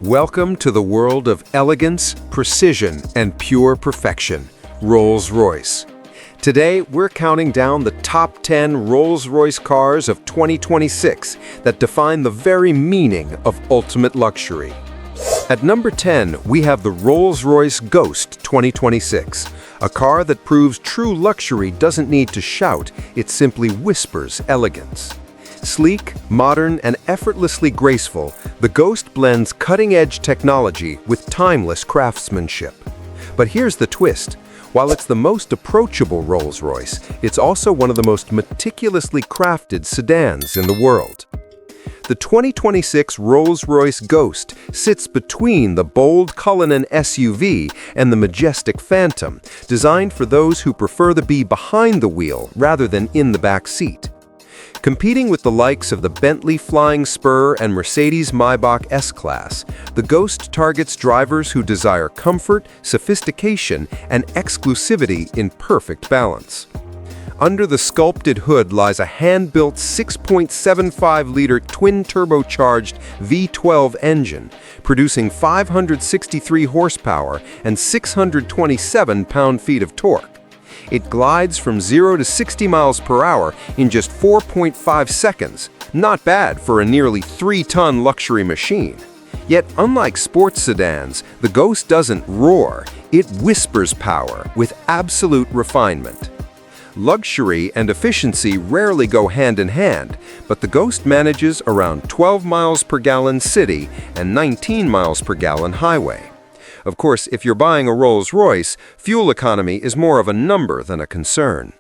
Welcome to the world of elegance, precision, and pure perfection, Rolls-Royce. Today, we're counting down the top 10 Rolls-Royce cars of 2026 that define the very meaning of ultimate luxury. At number 10, we have the Rolls-Royce Ghost 2026, a car that proves true luxury doesn't need to shout, it simply whispers elegance. Sleek, modern, and effortlessly graceful, the Ghost blends cutting-edge technology with timeless craftsmanship. But here's the twist. While it's the most approachable Rolls-Royce, it's also one of the most meticulously crafted sedans in the world. The 2026 Rolls-Royce Ghost sits between the bold Cullinan SUV and the majestic Phantom, designed for those who prefer to be behind the wheel rather than in the back seat. Competing with the likes of the Bentley Flying Spur and Mercedes-Maybach S-Class, the Ghost targets drivers who desire comfort, sophistication, and exclusivity in perfect balance. Under the sculpted hood lies a hand-built 6.75-liter twin-turbocharged V12 engine, producing 563 horsepower and 627 pound-feet of torque. It glides from 0 to 60 miles per hour in just 4.5 seconds, not bad for a nearly 3-ton luxury machine. Yet, unlike sports sedans, the Ghost doesn't roar, it whispers power with absolute refinement. Luxury and efficiency rarely go hand in hand, but the Ghost manages around 12 miles per gallon city and 19 miles per gallon highway. Of course, if you're buying a Rolls-Royce, fuel economy is more of a number than a concern.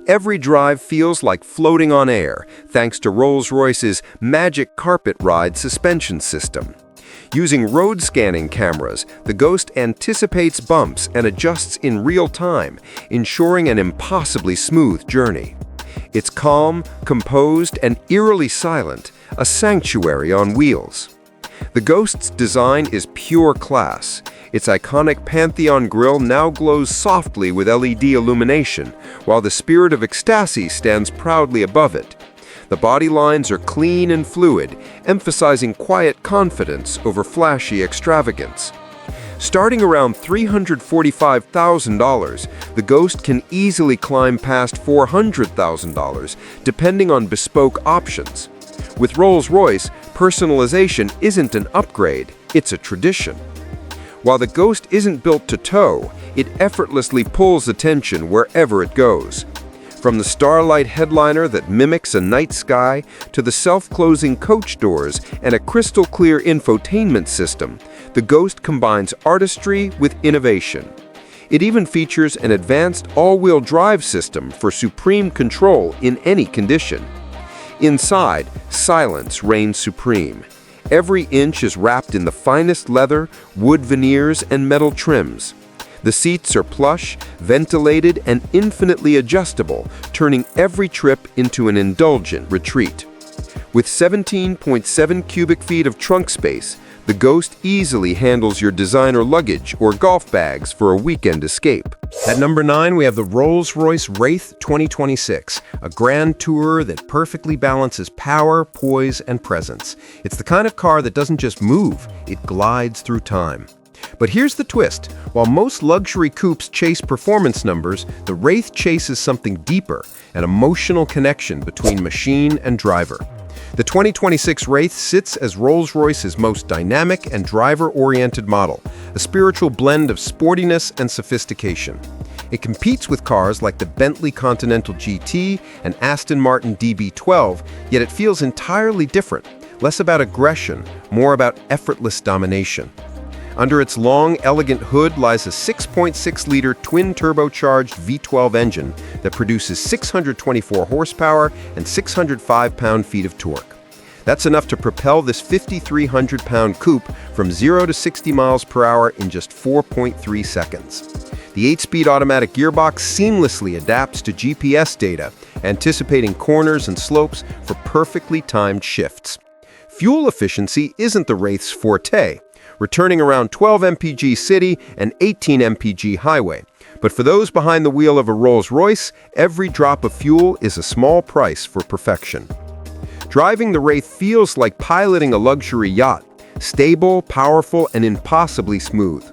Every drive feels like floating on air, thanks to Rolls-Royce's Magic Carpet Ride suspension system. Using road scanning cameras, the Ghost anticipates bumps and adjusts in real time, ensuring an impossibly smooth journey. It's calm, composed, and eerily silent, a sanctuary on wheels. The Ghost's design is pure class. Its iconic Pantheon grille now glows softly with LED illumination, while the Spirit of Ecstasy stands proudly above it. The body lines are clean and fluid, emphasizing quiet confidence over flashy extravagance. Starting around $345,000, the Ghost can easily climb past $400,000, depending on bespoke options. With Rolls-Royce, personalization isn't an upgrade, it's a tradition. While the Ghost isn't built to tow, it effortlessly pulls attention wherever it goes. From the Starlight headliner that mimics a night sky to the self-closing coach doors and a crystal-clear infotainment system, the Ghost combines artistry with innovation. It even features an advanced all-wheel drive system for supreme control in any condition. Inside, silence reigns supreme. Every inch is wrapped in the finest leather, wood veneers, and metal trims. The seats are plush, ventilated, and infinitely adjustable, turning every trip into an indulgent retreat. With 17.7 cubic feet of trunk space, the Ghost easily handles your designer luggage or golf bags for a weekend escape. At number 9, we have the Rolls-Royce Wraith 2026, a grand tourer that perfectly balances power, poise, and presence. It's the kind of car that doesn't just move, it glides through time. But here's the twist. While most luxury coupes chase performance numbers, the Wraith chases something deeper, an emotional connection between machine and driver. The 2026 Wraith sits as Rolls-Royce's most dynamic and driver-oriented model, a spiritual blend of sportiness and sophistication. It competes with cars like the Bentley Continental GT and Aston Martin DB12, yet it feels entirely different, less about aggression, more about effortless domination. Under its long, elegant hood lies a 6.6-liter twin-turbocharged V12 engine that produces 624 horsepower and 605 pound-feet of torque. That's enough to propel this 5,300-pound coupe from 0 to 60 miles per hour in just 4.3 seconds. The 8-speed automatic gearbox seamlessly adapts to GPS data, anticipating corners and slopes for perfectly timed shifts. Fuel efficiency isn't the Wraith's forte, returning around 12 mpg city and 18 mpg highway. But for those behind the wheel of a Rolls-Royce, every drop of fuel is a small price for perfection. Driving the Wraith feels like piloting a luxury yacht. stable, powerful, and impossibly smooth.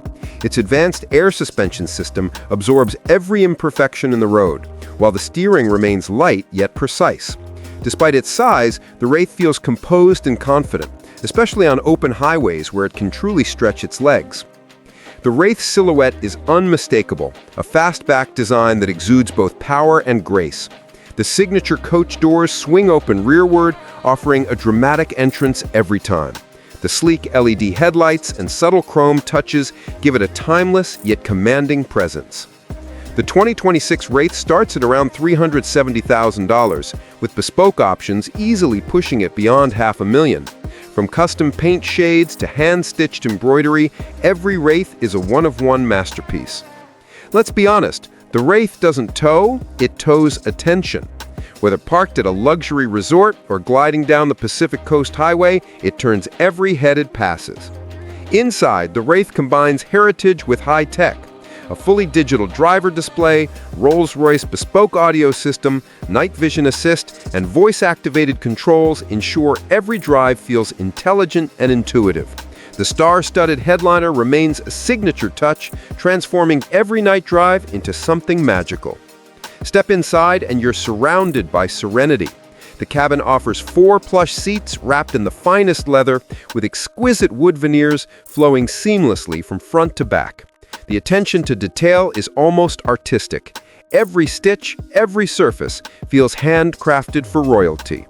Its advanced air suspension system absorbs every imperfection in the road, while the steering remains light yet precise. Despite its size, the Wraith feels composed and confident, especially on open highways where it can truly stretch its legs. The Wraith silhouette is unmistakable, a fastback design that exudes both power and grace. The signature coach doors swing open rearward, offering a dramatic entrance every time. The sleek LED headlights and subtle chrome touches give it a timeless yet commanding presence. The 2026 Wraith starts at around $370,000, with bespoke options easily pushing it beyond $500,000. From custom paint shades to hand-stitched embroidery, every Wraith is a one-of-one masterpiece. Let's be honest, the Wraith doesn't tow, it tows attention. Whether parked at a luxury resort or gliding down the Pacific Coast Highway, it turns every head it passes. Inside, the Wraith combines heritage with high-tech. A fully digital driver display, Rolls-Royce bespoke audio system, night vision assist, and voice-activated controls ensure every drive feels intelligent and intuitive. The star-studded headliner remains a signature touch, transforming every night drive into something magical. Step inside and you're surrounded by serenity. The cabin offers 4 plush seats wrapped in the finest leather, with exquisite wood veneers flowing seamlessly from front to back. The attention to detail is almost artistic. Every stitch, every surface feels handcrafted for royalty.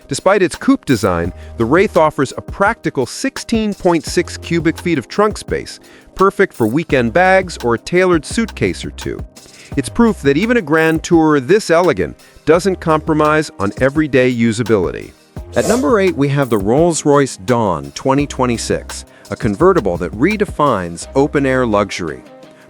Despite its coupe design, the Wraith offers a practical 16.6 cubic feet of trunk space, perfect for weekend bags or a tailored suitcase or two. It's proof that even a grand tourer this elegant doesn't compromise on everyday usability. At number 8, we have the Rolls-Royce Dawn 2026, a convertible that redefines open-air luxury.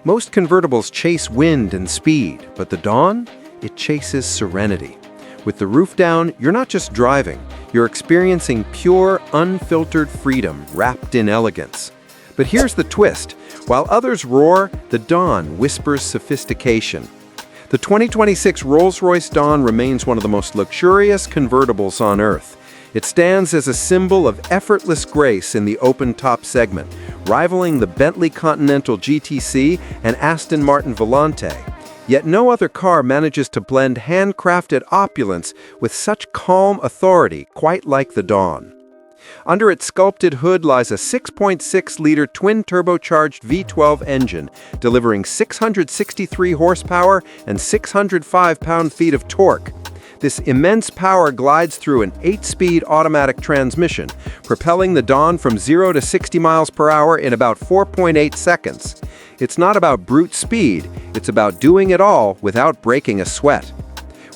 Most convertibles chase wind and speed, but the Dawn, it chases serenity. With the roof down, you're not just driving, you're experiencing pure, unfiltered freedom wrapped in elegance. But here's the twist. While others roar, the Dawn whispers sophistication. The 2026 Rolls-Royce Dawn remains one of the most luxurious convertibles on Earth. It stands as a symbol of effortless grace in the open-top segment, rivaling the Bentley Continental GTC and Aston Martin Volante. Yet no other car manages to blend handcrafted opulence with such calm authority, quite like the Dawn. Under its sculpted hood lies a 6.6-liter twin-turbocharged V12 engine, delivering 663 horsepower and 605 pound-feet of torque. This immense power glides through an 8-speed automatic transmission, propelling the Dawn from 0 to 60 miles per hour in about 4.8 seconds. It's not about brute speed, it's about doing it all without breaking a sweat.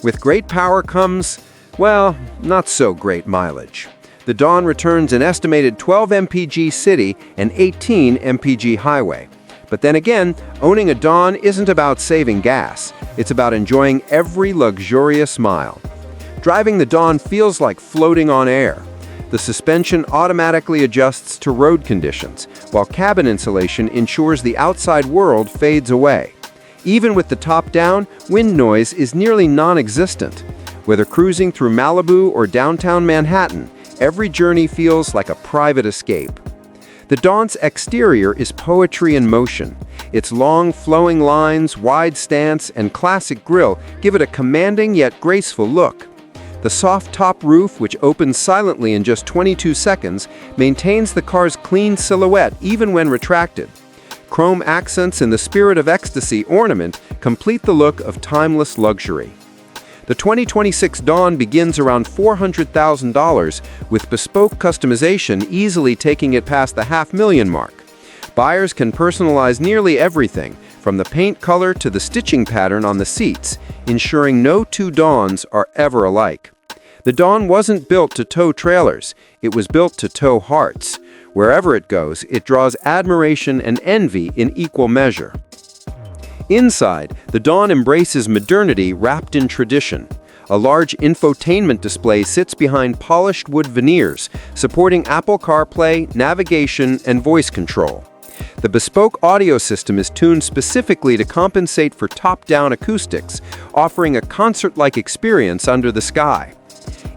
With great power comes, well, not so great mileage. The Dawn returns an estimated 12 mpg city and 18 mpg highway. But then again, owning a Dawn isn't about saving gas. It's about enjoying every luxurious mile. Driving the Dawn feels like floating on air. The suspension automatically adjusts to road conditions, while cabin insulation ensures the outside world fades away. Even with the top down, wind noise is nearly non-existent. Whether cruising through Malibu or downtown Manhattan, every journey feels like a private escape. The Dawn's exterior is poetry in motion. Its long, flowing lines, wide stance, and classic grille give it a commanding yet graceful look. The soft top roof, which opens silently in just 22 seconds, maintains the car's clean silhouette even when retracted. Chrome accents and the Spirit of Ecstasy ornament complete the look of timeless luxury. The 2026 Dawn begins around $400,000, with bespoke customization easily taking it past the $500,000 mark. Buyers can personalize nearly everything, from the paint color to the stitching pattern on the seats, ensuring no two Dawns are ever alike. The Dawn wasn't built to tow trailers, it was built to tow hearts. Wherever it goes, it draws admiration and envy in equal measure. Inside, the Dawn embraces modernity wrapped in tradition. A large infotainment display sits behind polished wood veneers, supporting Apple CarPlay, navigation, and voice control. The bespoke audio system is tuned specifically to compensate for top-down acoustics, offering a concert-like experience under the sky.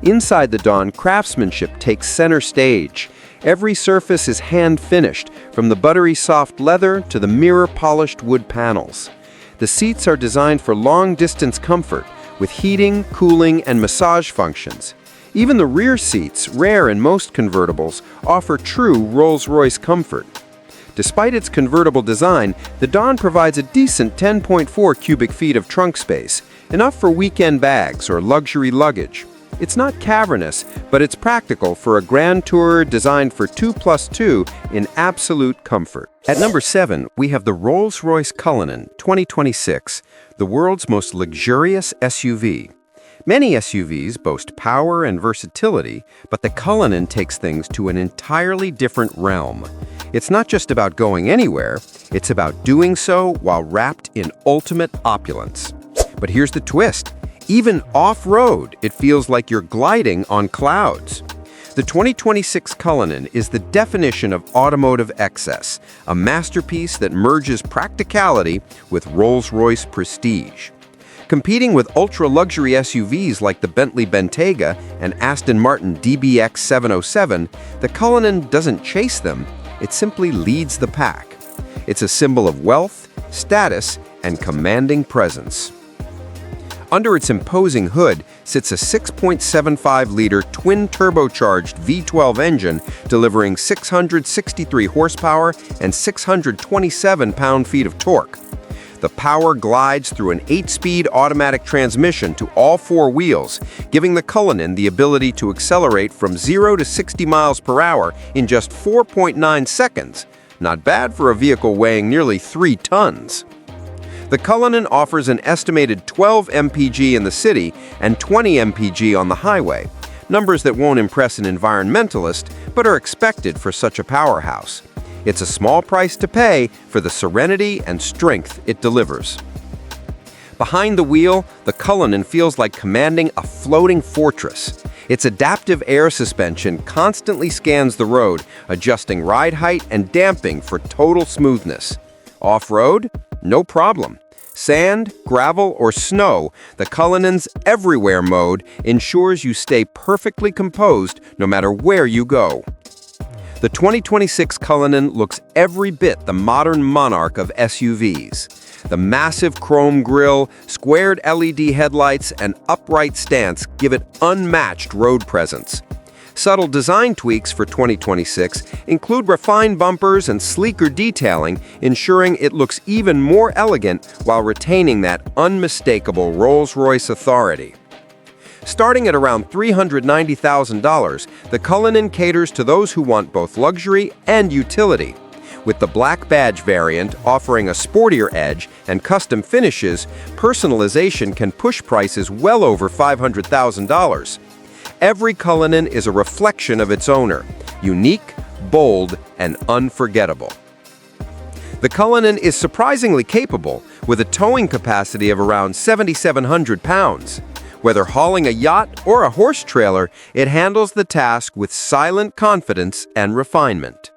Inside the Dawn, craftsmanship takes center stage. Every surface is hand-finished, from the buttery soft leather to the mirror-polished wood panels. The seats are designed for long-distance comfort, with heating, cooling, and massage functions. Even the rear seats, rare in most convertibles, offer true Rolls-Royce comfort. Despite its convertible design, the Dawn provides a decent 10.4 cubic feet of trunk space, enough for weekend bags or luxury luggage. It's not cavernous, but it's practical for a grand tourer designed for 2+2 in absolute comfort. At number 7, we have the Rolls-Royce Cullinan 2026, the world's most luxurious SUV. Many SUVs boast power and versatility, but the Cullinan takes things to an entirely different realm. It's not just about going anywhere, it's about doing so while wrapped in ultimate opulence. But here's the twist. Even off-road, it feels like you're gliding on clouds. The 2026 Cullinan is the definition of automotive excess, a masterpiece that merges practicality with Rolls-Royce prestige. Competing with ultra-luxury SUVs like the Bentley Bentayga and Aston Martin DBX 707, the Cullinan doesn't chase them, it simply leads the pack. It's a symbol of wealth, status, and commanding presence. Under its imposing hood sits a 6.75-liter twin-turbocharged V12 engine delivering 663 horsepower and 627 pound-feet of torque. The power glides through an 8-speed automatic transmission to all 4 wheels, giving the Cullinan the ability to accelerate from 0 to 60 miles per hour in just 4.9 seconds. Not bad for a vehicle weighing nearly 3 tons. The Cullinan offers an estimated 12 mpg in the city and 20 mpg on the highway, numbers that won't impress an environmentalist but are expected for such a powerhouse. It's a small price to pay for the serenity and strength it delivers. Behind the wheel, the Cullinan feels like commanding a floating fortress. Its adaptive air suspension constantly scans the road, adjusting ride height and damping for total smoothness. Off-road? No problem. Sand, gravel, or snow, the Cullinan's everywhere mode ensures you stay perfectly composed no matter where you go. The 2026 Cullinan looks every bit the modern monarch of SUVs. The massive chrome grille, squared LED headlights, and upright stance give it unmatched road presence. Subtle design tweaks for 2026 include refined bumpers and sleeker detailing, ensuring it looks even more elegant while retaining that unmistakable Rolls-Royce authority. Starting at around $390,000, the Cullinan caters to those who want both luxury and utility. With the Black Badge variant offering a sportier edge and custom finishes, personalization can push prices well over $500,000. Every Cullinan is a reflection of its owner, unique, bold, and unforgettable. The Cullinan is surprisingly capable, with a towing capacity of around 7,700 pounds. Whether hauling a yacht or a horse trailer, it handles the task with silent confidence and refinement.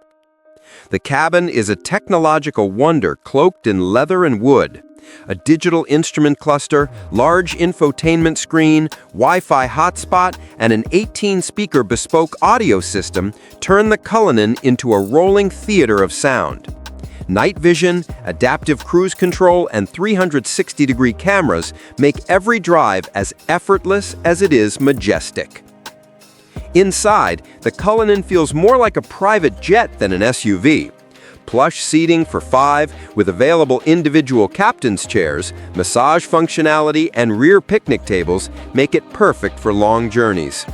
The cabin is a technological wonder cloaked in leather and wood. A digital instrument cluster, large infotainment screen, Wi-Fi hotspot, and an 18-speaker bespoke audio system turn the Cullinan into a rolling theater of sound. Night vision, adaptive cruise control, and 360-degree cameras make every drive as effortless as it is majestic. Inside, the Cullinan feels more like a private jet than an SUV. Plush seating for 5 with available individual captain's chairs, massage functionality, and rear picnic tables make it perfect for long journeys.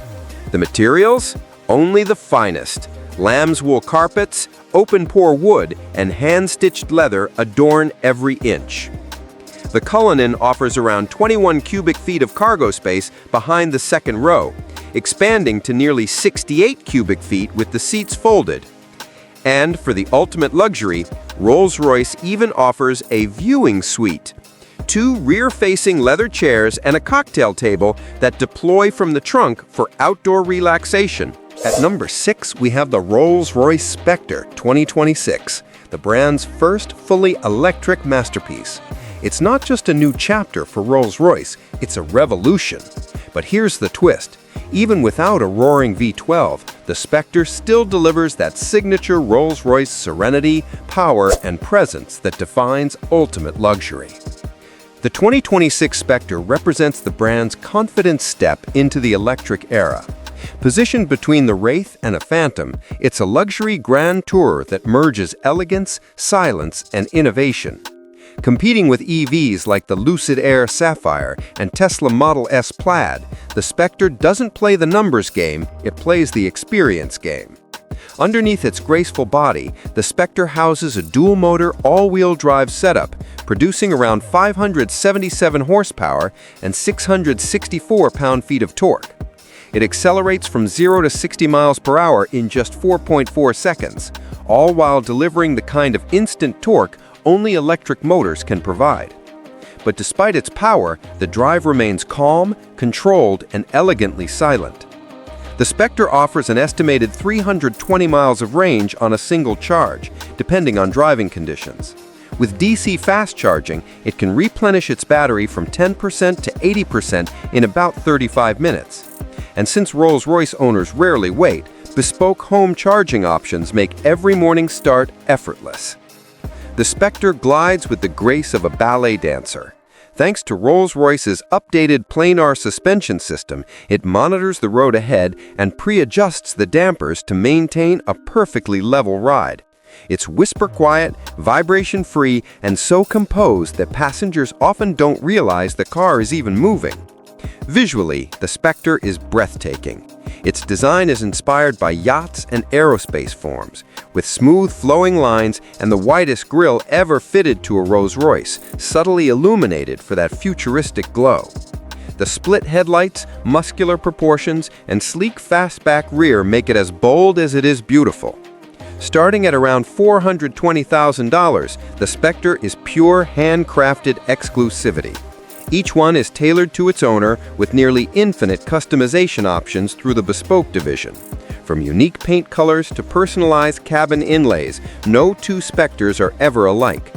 The materials? Only the finest. Lamb's wool carpets, open-pore wood, and hand-stitched leather adorn every inch. The Cullinan offers around 21 cubic feet of cargo space behind the second row, expanding to nearly 68 cubic feet with the seats folded. And for the ultimate luxury, Rolls-Royce even offers a viewing suite. 2 rear-facing leather chairs and a cocktail table that deploy from the trunk for outdoor relaxation. At number 6, we have the Rolls-Royce Spectre 2026, the brand's first fully electric masterpiece. It's not just a new chapter for Rolls-Royce, it's a revolution. But here's the twist. Even without a roaring V12, the Spectre still delivers that signature Rolls-Royce serenity, power, and presence that defines ultimate luxury. The 2026 Spectre represents the brand's confident step into the electric era. Positioned between the Wraith and a Phantom, it's a luxury grand tour that merges elegance, silence, and innovation. Competing with EVs like the Lucid Air Sapphire and Tesla Model S Plaid, the Spectre doesn't play the numbers game, it plays the experience game. Underneath its graceful body, the Spectre houses a dual-motor, all-wheel drive setup, producing around 577 horsepower and 664 pound-feet of torque. It accelerates from 0 to 60 miles per hour in just 4.4 seconds, all while delivering the kind of instant torque only electric motors can provide. But despite its power, the drive remains calm, controlled, and elegantly silent. The Spectre offers an estimated 320 miles of range on a single charge, depending on driving conditions. With DC fast charging, it can replenish its battery from 10% to 80% in about 35 minutes. And since Rolls-Royce owners rarely wait, bespoke home charging options make every morning start effortless. The Spectre glides with the grace of a ballet dancer. Thanks to Rolls-Royce's updated planar suspension system, it monitors the road ahead and pre-adjusts the dampers to maintain a perfectly level ride. It's whisper-quiet, vibration-free, and so composed that passengers often don't realize the car is even moving. Visually, the Spectre is breathtaking. Its design is inspired by yachts and aerospace forms, with smooth flowing lines and the widest grille ever fitted to a Rolls-Royce, subtly illuminated for that futuristic glow. The split headlights, muscular proportions, and sleek fastback rear make it as bold as it is beautiful. Starting at around $420,000, the Spectre is pure handcrafted exclusivity. Each one is tailored to its owner with nearly infinite customization options through the bespoke division. From unique paint colors to personalized cabin inlays, no two Spectres are ever alike.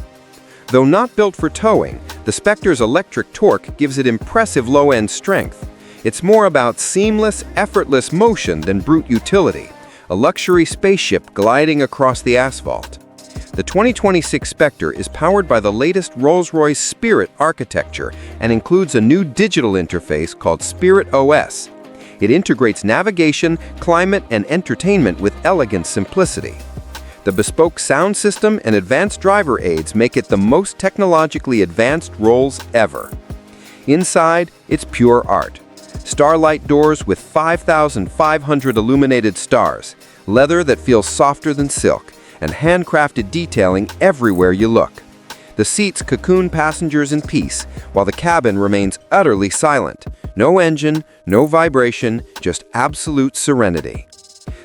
Though not built for towing, the Spectre's electric torque gives it impressive low-end strength. It's more about seamless, effortless motion than brute utility, a luxury spaceship gliding across the asphalt. The 2026 Spectre is powered by the latest Rolls-Royce Spirit architecture and includes a new digital interface called Spirit OS. It integrates navigation, climate, and entertainment with elegant simplicity. The bespoke sound system and advanced driver aids make it the most technologically advanced Rolls ever. Inside, it's pure art. Starlight doors with 5,500 illuminated stars, leather that feels softer than silk, and handcrafted detailing everywhere you look. The seats cocoon passengers in peace, while the cabin remains utterly silent. No engine, no vibration, just absolute serenity.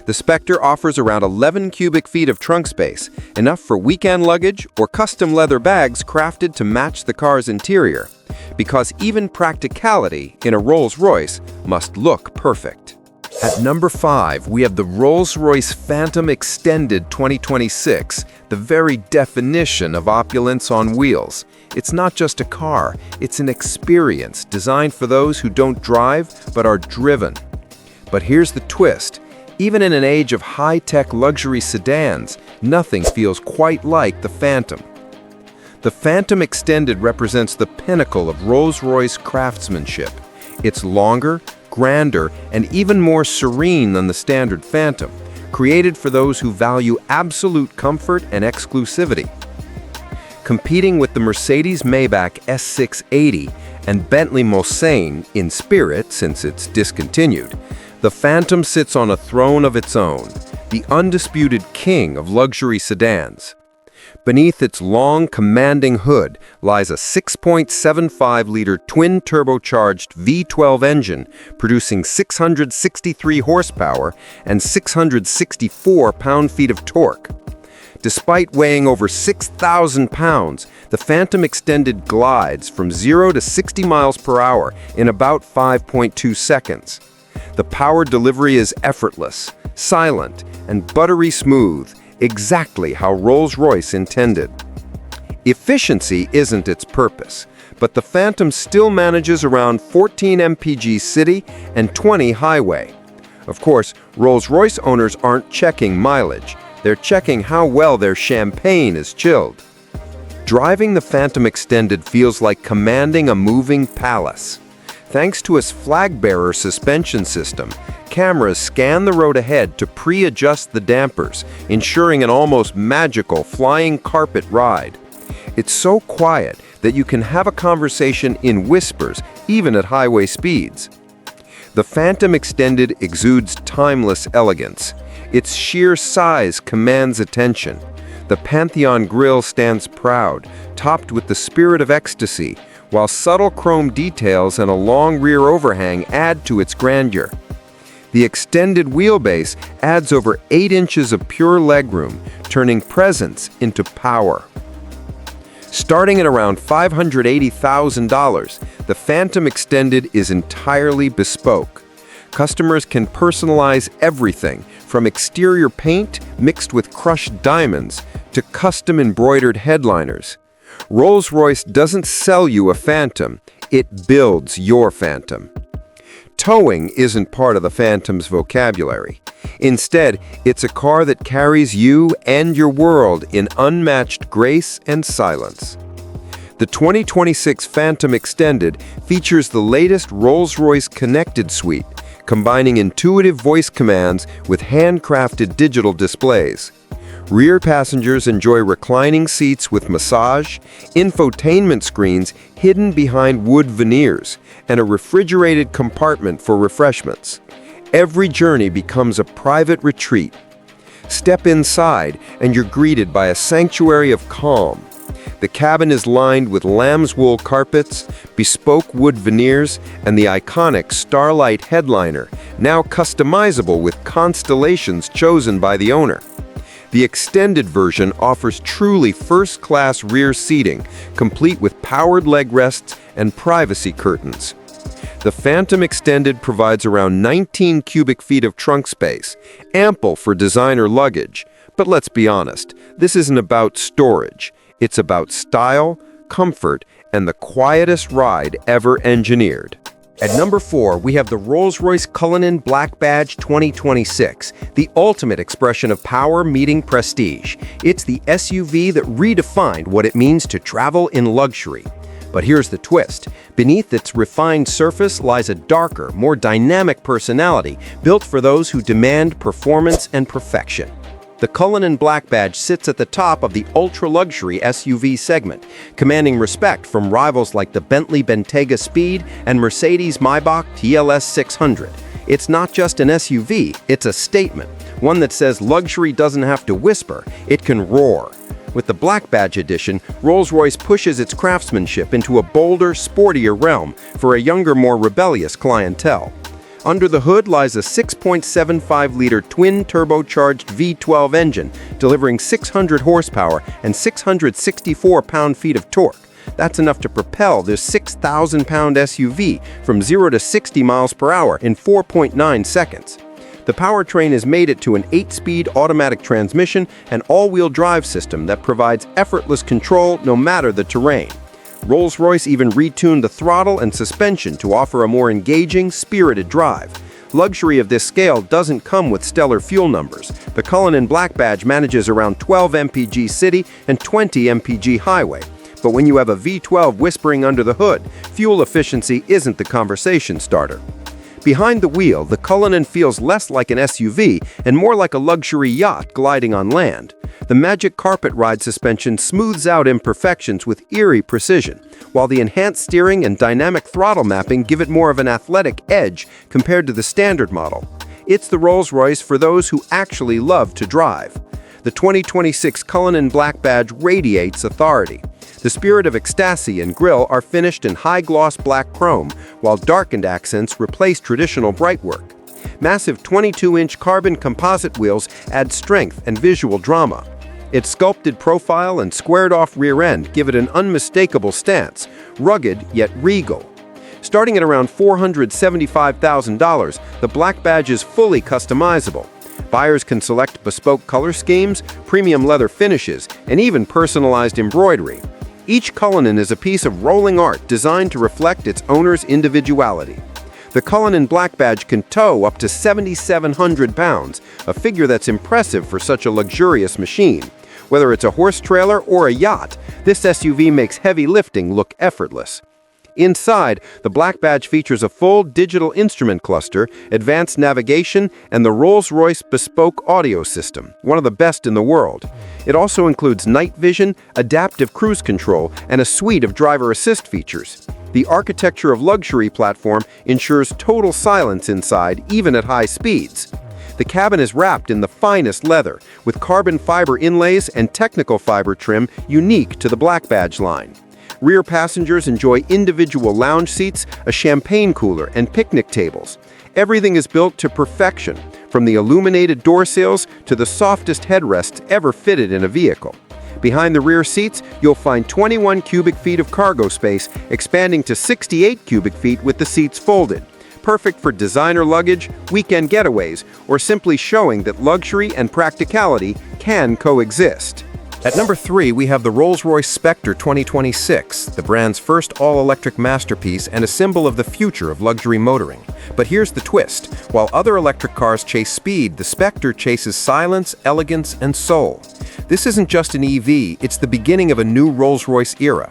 The Spectre offers around 11 cubic feet of trunk space, enough for weekend luggage or custom leather bags crafted to match the car's interior. Because even practicality in a Rolls-Royce must look perfect. At number 5, we have the Rolls-Royce Phantom Extended 2026, the very definition of opulence on wheels. It's not just a car, it's an experience designed for those who don't drive but are driven. But here's the twist. Even in an age of high-tech luxury sedans, nothing feels quite like the Phantom. The Phantom Extended represents the pinnacle of Rolls-Royce craftsmanship. It's longer, grander, and even more serene than the standard Phantom, created for those who value absolute comfort and exclusivity. Competing with the Mercedes-Maybach S680 and Bentley Mulsanne in spirit since it's discontinued, the Phantom sits on a throne of its own, the undisputed king of luxury sedans. Beneath its long, commanding hood lies a 6.75-liter twin-turbocharged V12 engine producing 663 horsepower and 664 pound-feet of torque. Despite weighing over 6,000 pounds, the Phantom Extended glides from 0 to 60 miles per hour in about 5.2 seconds. The power delivery is effortless, silent, and buttery smooth, exactly how Rolls-Royce intended. Efficiency isn't its purpose, but the Phantom still manages around 14 mpg city and 20 highway. Of course, Rolls-Royce owners aren't checking mileage. They're checking how well their champagne is chilled. Driving the Phantom Extended feels like commanding a moving palace. Thanks to its flag-bearer suspension system, cameras scan the road ahead to pre-adjust the dampers, ensuring an almost magical flying carpet ride. It's so quiet that you can have a conversation in whispers, even at highway speeds. The Phantom Extended exudes timeless elegance. Its sheer size commands attention. The Pantheon grille stands proud, topped with the spirit of ecstasy, while subtle chrome details and a long rear overhang add to its grandeur. The extended wheelbase adds over 8 inches of pure legroom, turning presence into power. Starting at around $580,000, the Phantom Extended is entirely bespoke. Customers can personalize everything, from exterior paint mixed with crushed diamonds to custom embroidered headliners. Rolls-Royce doesn't sell you a Phantom, it builds your Phantom. Towing isn't part of the Phantom's vocabulary. Instead, it's a car that carries you and your world in unmatched grace and silence. The 2026 Phantom Extended features the latest Rolls-Royce Connected Suite, combining intuitive voice commands with handcrafted digital displays. Rear passengers enjoy reclining seats with massage, infotainment screens hidden behind wood veneers, and a refrigerated compartment for refreshments. Every journey becomes a private retreat. Step inside and you're greeted by a sanctuary of calm. The cabin is lined with lamb's wool carpets, bespoke wood veneers, and the iconic Starlight headliner, now customizable with constellations chosen by the owner. The extended version offers truly first-class rear seating, complete with powered leg rests and privacy curtains. The Phantom Extended provides around 19 cubic feet of trunk space, ample for designer luggage. But let's be honest, this isn't about storage. It's about style, comfort, and the quietest ride ever engineered. At number 4, we have the Rolls-Royce Cullinan Black Badge 2026, the ultimate expression of power meeting prestige. It's the SUV that redefined what it means to travel in luxury. But here's the twist. Beneath its refined surface lies a darker, more dynamic personality built for those who demand performance and perfection. The Cullinan Black Badge sits at the top of the ultra-luxury SUV segment, commanding respect from rivals like the Bentley Bentayga Speed and Mercedes-Maybach TLS 600. It's not just an SUV, it's a statement, one that says luxury doesn't have to whisper, it can roar. With the Black Badge edition, Rolls-Royce pushes its craftsmanship into a bolder, sportier realm for a younger, more rebellious clientele. Under the hood lies a 6.75-liter twin-turbocharged V12 engine, delivering 600 horsepower and 664 pound-feet of torque. That's enough to propel this 6,000-pound SUV from 0 to 60 miles per hour in 4.9 seconds. The powertrain is mated to an 8-speed automatic transmission and all-wheel drive system that provides effortless control no matter the terrain. Rolls-Royce even retuned the throttle and suspension to offer a more engaging, spirited drive. Luxury of this scale doesn't come with stellar fuel numbers. The Cullinan Black Badge manages around 12 mpg city and 20 mpg highway. But when you have a V12 whispering under the hood, fuel efficiency isn't the conversation starter. Behind the wheel, the Cullinan feels less like an SUV and more like a luxury yacht gliding on land. The magic carpet ride suspension smooths out imperfections with eerie precision, while the enhanced steering and dynamic throttle mapping give it more of an athletic edge compared to the standard model. It's the Rolls-Royce for those who actually love to drive. The 2026 Cullinan Black Badge radiates authority. The spirit of ecstasy and grille are finished in high-gloss black chrome, while darkened accents replace traditional brightwork. Massive 22-inch carbon composite wheels add strength and visual drama. Its sculpted profile and squared-off rear end give it an unmistakable stance, rugged yet regal. Starting at around $475,000, the Black Badge is fully customizable. Buyers can select bespoke color schemes, premium leather finishes, and even personalized embroidery. Each Cullinan is a piece of rolling art designed to reflect its owner's individuality. The Cullinan Black Badge can tow up to 7,700 pounds, a figure that's impressive for such a luxurious machine. Whether it's a horse trailer or a yacht, this SUV makes heavy lifting look effortless. Inside, the Black Badge features a full digital instrument cluster, advanced navigation, and the Rolls-Royce bespoke audio system, one of the best in the world. It also includes night vision, adaptive cruise control, and a suite of driver assist features. The architecture of luxury platform ensures total silence inside, even at high speeds. The cabin is wrapped in the finest leather, with carbon fiber inlays and technical fiber trim unique to the Black Badge line. Rear passengers enjoy individual lounge seats, a champagne cooler, and picnic tables. Everything is built to perfection, from the illuminated door sills to the softest headrests ever fitted in a vehicle. Behind the rear seats, you'll find 21 cubic feet of cargo space, expanding to 68 cubic feet with the seats folded. Perfect for designer luggage, weekend getaways, or simply showing that luxury and practicality can coexist. At number 3, we have the Rolls-Royce Spectre 2026, the brand's first all-electric masterpiece and a symbol of the future of luxury motoring. But here's the twist. While other electric cars chase speed, the Spectre chases silence, elegance, and soul. This isn't just an EV, it's the beginning of a new Rolls-Royce era.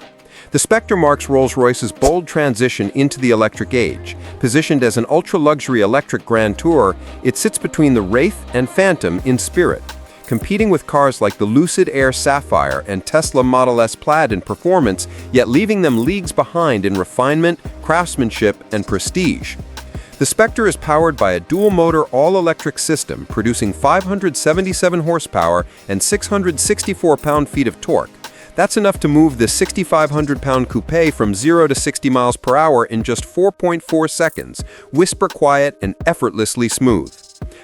The Spectre marks Rolls-Royce's bold transition into the electric age. Positioned as an ultra-luxury electric grand tour, it sits between the Wraith and Phantom in spirit, competing with cars like the Lucid Air Sapphire and Tesla Model S Plaid in performance, yet leaving them leagues behind in refinement, craftsmanship, and prestige. The Spectre is powered by a dual-motor all-electric system, producing 577 horsepower and 664 pound-feet of torque. That's enough to move the 6,500-pound coupe from 0 to 60 miles per hour in just 4.4 seconds, whisper quiet and effortlessly smooth.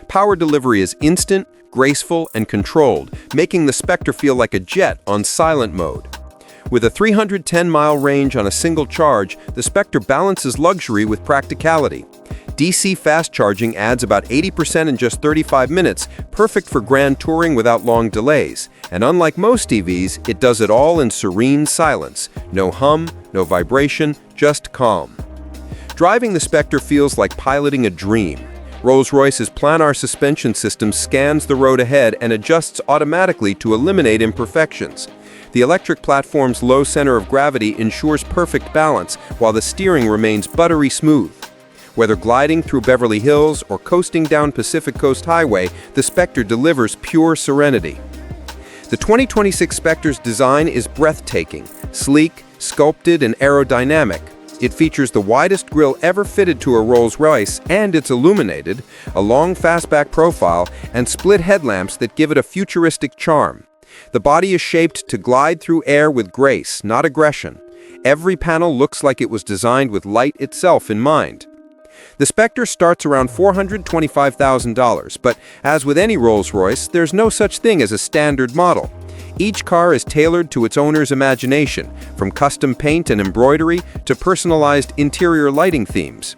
Power delivery is instant, graceful, and controlled, making the Spectre feel like a jet on silent mode. With a 310-mile range on a single charge, the Spectre balances luxury with practicality. DC fast charging adds about 80% in just 35 minutes, perfect for grand touring without long delays. And unlike most EVs, it does it all in serene silence. No hum, no vibration, just calm. Driving the Spectre feels like piloting a dream. Rolls-Royce's planar suspension system scans the road ahead and adjusts automatically to eliminate imperfections. The electric platform's low center of gravity ensures perfect balance, while the steering remains buttery smooth. Whether gliding through Beverly Hills or coasting down Pacific Coast Highway, the Spectre delivers pure serenity. The 2026 Spectre's design is breathtaking, sleek, sculpted, and aerodynamic. It features the widest grille ever fitted to a Rolls-Royce, and it's illuminated, a long fastback profile, and split headlamps that give it a futuristic charm. The body is shaped to glide through air with grace, not aggression. Every panel looks like it was designed with light itself in mind. The Spectre starts around $425,000, but as with any Rolls-Royce, there's no such thing as a standard model. Each car is tailored to its owner's imagination, from custom paint and embroidery to personalized interior lighting themes.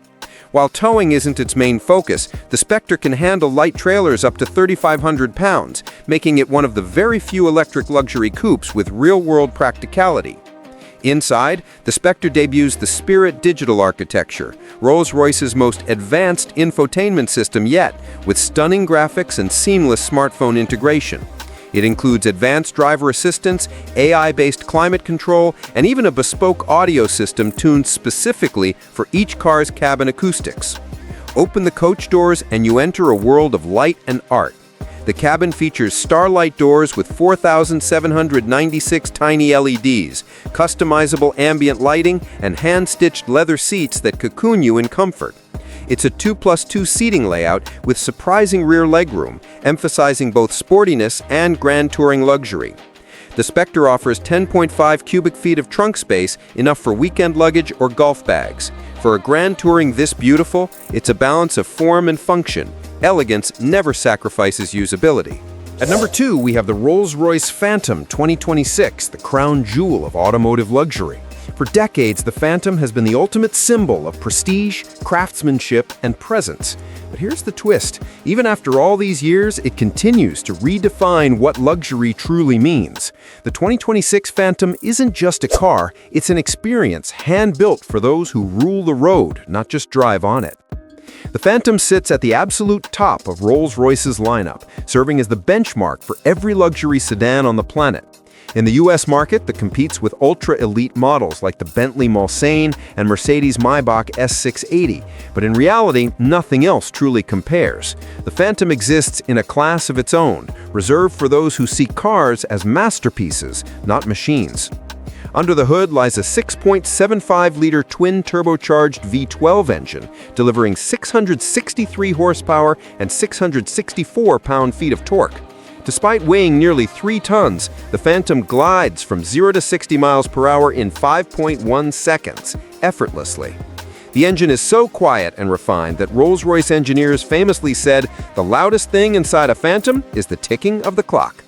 While towing isn't its main focus, the Spectre can handle light trailers up to 3,500 pounds, making it one of the very few electric luxury coupes with real-world practicality. Inside, the Spectre debuts the Spirit digital architecture, Rolls-Royce's most advanced infotainment system yet, with stunning graphics and seamless smartphone integration. It includes advanced driver assistance, AI-based climate control, and even a bespoke audio system tuned specifically for each car's cabin acoustics. Open the coach doors and you enter a world of light and art. The cabin features starlight doors with 4,796 tiny LEDs, customizable ambient lighting, and hand-stitched leather seats that cocoon you in comfort. It's a 2+2 seating layout with surprising rear legroom, emphasizing both sportiness and grand touring luxury. The Spectre offers 10.5 cubic feet of trunk space, enough for weekend luggage or golf bags. For a grand touring this beautiful, it's a balance of form and function. Elegance never sacrifices usability. At number 2, we have the Rolls-Royce Phantom 2026, the crown jewel of automotive luxury. For decades, the Phantom has been the ultimate symbol of prestige, craftsmanship, and presence. But here's the twist. Even after all these years, it continues to redefine what luxury truly means. The 2026 Phantom isn't just a car, it's an experience hand-built for those who rule the road, not just drive on it. The Phantom sits at the absolute top of Rolls-Royce's lineup, serving as the benchmark for every luxury sedan on the planet. In the US market, that competes with ultra-elite models like the Bentley Mulsanne and Mercedes-Maybach S680, but in reality, nothing else truly compares. The Phantom exists in a class of its own, reserved for those who see cars as masterpieces, not machines. Under the hood lies a 6.75-liter twin-turbocharged V12 engine, delivering 663 horsepower and 664 pound-feet of torque. Despite weighing nearly 3 tons, the Phantom glides from 0 to 60 miles per hour in 5.1 seconds, effortlessly. The engine is so quiet and refined that Rolls-Royce engineers famously said, "The loudest thing inside a Phantom is the ticking of the clock."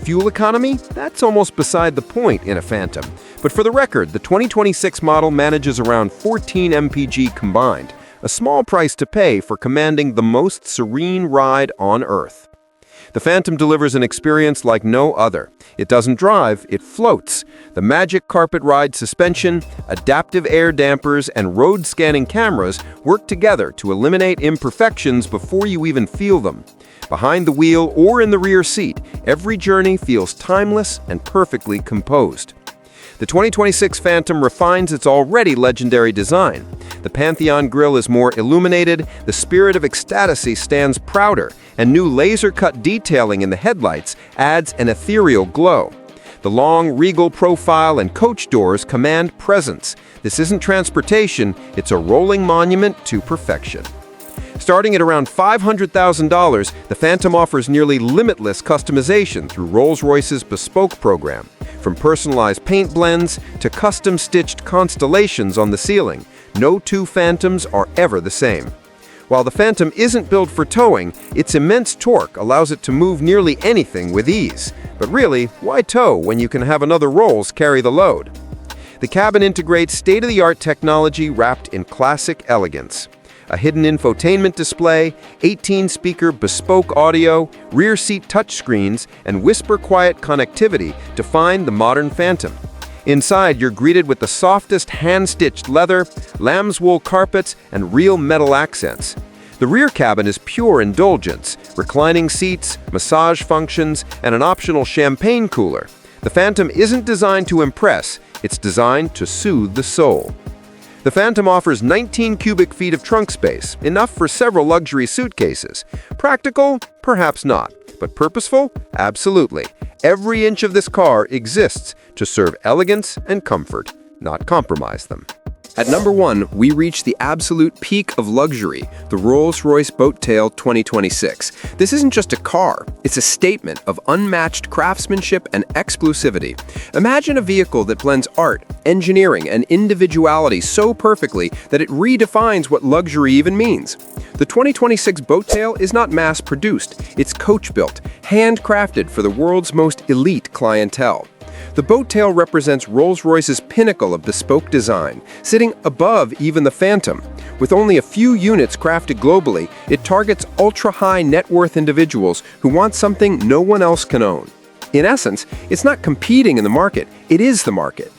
Fuel economy? That's almost beside the point in a Phantom. But for the record, the 2026 model manages around 14 mpg combined, a small price to pay for commanding the most serene ride on Earth. The Phantom delivers an experience like no other. It doesn't drive, it floats. The magic carpet ride suspension, adaptive air dampers, and road-scanning cameras work together to eliminate imperfections before you even feel them. Behind the wheel or in the rear seat, every journey feels timeless and perfectly composed. The 2026 Phantom refines its already legendary design. The Pantheon grille is more illuminated, the Spirit of Ecstasy stands prouder, and new laser-cut detailing in the headlights adds an ethereal glow. The long, regal profile and coach doors command presence. This isn't transportation, it's a rolling monument to perfection. Starting at around $500,000, the Phantom offers nearly limitless customization through Rolls-Royce's bespoke program. From personalized paint blends to custom-stitched constellations on the ceiling, no two Phantoms are ever the same. While the Phantom isn't built for towing, its immense torque allows it to move nearly anything with ease. But really, why tow when you can have another Rolls carry the load? The cabin integrates state-of-the-art technology wrapped in classic elegance. A hidden infotainment display, 18-speaker bespoke audio, rear seat touchscreens, and whisper-quiet connectivity define the modern Phantom. Inside, you're greeted with the softest hand-stitched leather, lamb's wool carpets, and real metal accents. The rear cabin is pure indulgence, reclining seats, massage functions, and an optional champagne cooler. The Phantom isn't designed to impress, it's designed to soothe the soul. The Phantom offers 19 cubic feet of trunk space, enough for several luxury suitcases. Practical? Perhaps not. But purposeful? Absolutely. Every inch of this car exists to serve elegance and comfort, not compromise them. At number 1, we reach the absolute peak of luxury, the Rolls-Royce Boat Tail 2026. This isn't just a car, it's a statement of unmatched craftsmanship and exclusivity. Imagine a vehicle that blends art, engineering, and individuality so perfectly that it redefines what luxury even means. The 2026 Boat Tail is not mass-produced, it's coach-built, handcrafted for the world's most elite clientele. The Boat Tail represents Rolls-Royce's pinnacle of bespoke design, sitting above even the Phantom. With only a few units crafted globally, it targets ultra-high net worth individuals who want something no one else can own. In essence, it's not competing in the market, it is the market.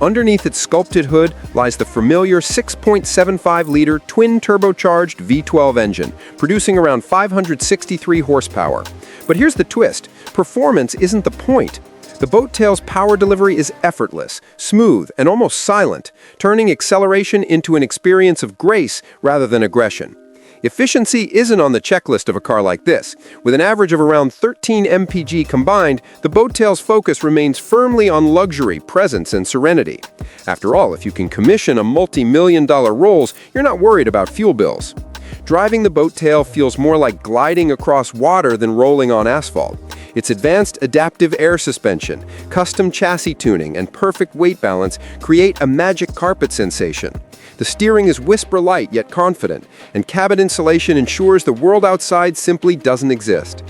Underneath its sculpted hood lies the familiar 6.75-liter twin-turbocharged V12 engine, producing around 563 horsepower. But here's the twist: performance isn't the point. The Boat Tail's power delivery is effortless, smooth, and almost silent, turning acceleration into an experience of grace rather than aggression. Efficiency isn't on the checklist of a car like this. With an average of around 13 mpg combined, the Boat Tail's focus remains firmly on luxury, presence, and serenity. After all, if you can commission a multi-million-dollar Rolls, you're not worried about fuel bills. Driving the Boat Tail feels more like gliding across water than rolling on asphalt. Its advanced adaptive air suspension, custom chassis tuning, and perfect weight balance create a magic carpet sensation. The steering is whisper-light yet confident, and cabin insulation ensures the world outside simply doesn't exist.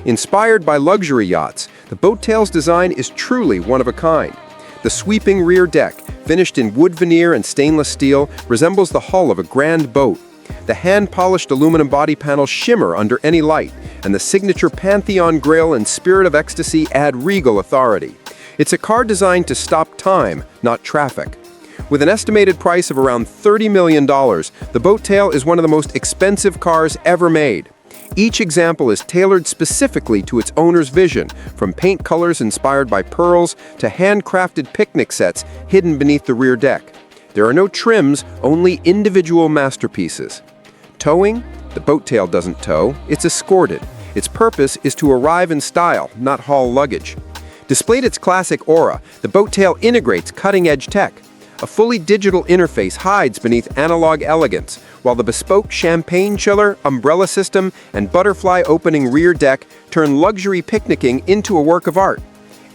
Inspired by luxury yachts, the Boat Tail's design is truly one of a kind. The sweeping rear deck, finished in wood veneer and stainless steel, resembles the hull of a grand boat. The hand-polished aluminum body panels shimmer under any light, and the signature Pantheon grille and Spirit of Ecstasy add regal authority. It's a car designed to stop time, not traffic. With an estimated price of around $30 million, the boat tail is one of the most expensive cars ever made. Each example is tailored specifically to its owner's vision, from paint colors inspired by pearls to handcrafted picnic sets hidden beneath the rear deck. There are no trims, only individual masterpieces. Towing? The boat tail doesn't tow, it's escorted. Its purpose is to arrive in style, not haul luggage. Displayed its classic aura, the boat tail integrates cutting-edge tech. A fully digital interface hides beneath analog elegance, while the bespoke champagne chiller, umbrella system, and butterfly opening rear deck turn luxury picnicking into a work of art.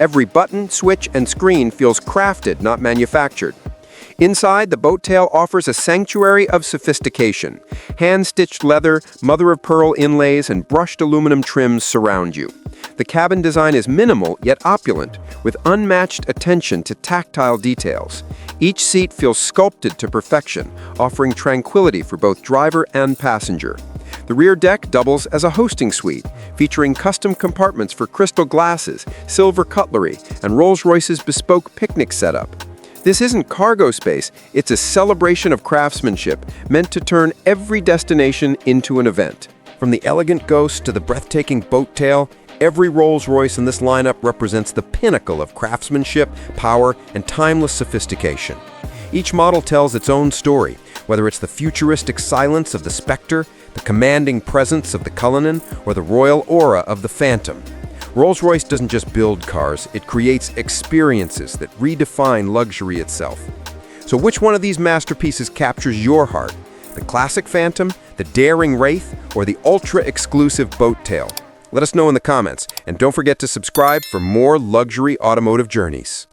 Every button, switch, and screen feels crafted, not manufactured. Inside, the boat tail offers a sanctuary of sophistication. Hand-stitched leather, mother-of-pearl inlays, and brushed aluminum trims surround you. The cabin design is minimal yet opulent, with unmatched attention to tactile details. Each seat feels sculpted to perfection, offering tranquility for both driver and passenger. The rear deck doubles as a hosting suite, featuring custom compartments for crystal glasses, silver cutlery, and Rolls-Royce's bespoke picnic setup. This isn't cargo space, it's a celebration of craftsmanship meant to turn every destination into an event. From the elegant Ghost to the breathtaking boat tail, every Rolls-Royce in this lineup represents the pinnacle of craftsmanship, power, and timeless sophistication. Each model tells its own story, whether it's the futuristic silence of the Spectre, the commanding presence of the Cullinan, or the royal aura of the Phantom. Rolls-Royce doesn't just build cars, it creates experiences that redefine luxury itself. So which one of these masterpieces captures your heart? The classic Phantom, the daring Wraith, or the ultra-exclusive boat tail? Let us know in the comments, and don't forget to subscribe for more luxury automotive journeys.